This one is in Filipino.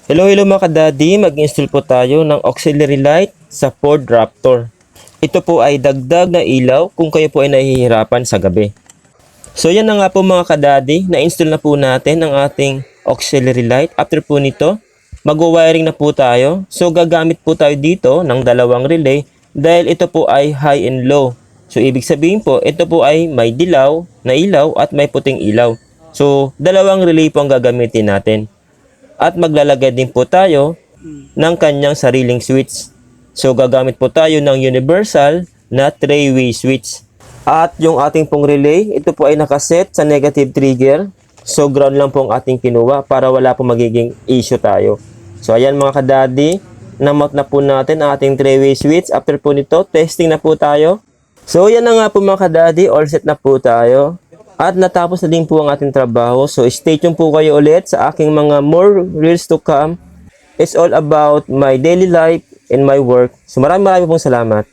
Hello mga kadadi, mag-install po tayo ng auxiliary light sa Ford Raptor. Ito po ay dagdag na ilaw kung kayo po ay nahihirapan sa gabi. So yan na nga po mga kadadi, na-install na po natin ang ating auxiliary light. After po nito, mag-wiring na po tayo. So gagamit po tayo dito ng dalawang relay dahil ito po ay high and low. So ibig sabihin po, ito po ay may dilaw na ilaw at may puting ilaw. So dalawang relay po ang gagamitin natin. At maglalagay din po tayo ng kanyang sariling switch. So gagamit po tayo ng universal na 3-way switch. At yung ating pong relay, ito po ay nakaset sa negative trigger. So ground lang po ang ating kinuha para wala po magiging issue tayo. So ayan mga kadadi, namount na po natin ang ating 3-way switch. After po nito, testing na po tayo. So yan na nga po mga kadadi, all set na po tayo. At natapos na din po ang ating trabaho. So stay tuned po kayo ulit sa aking mga more reels to come. It's all about my daily life and my work. So maraming pong salamat.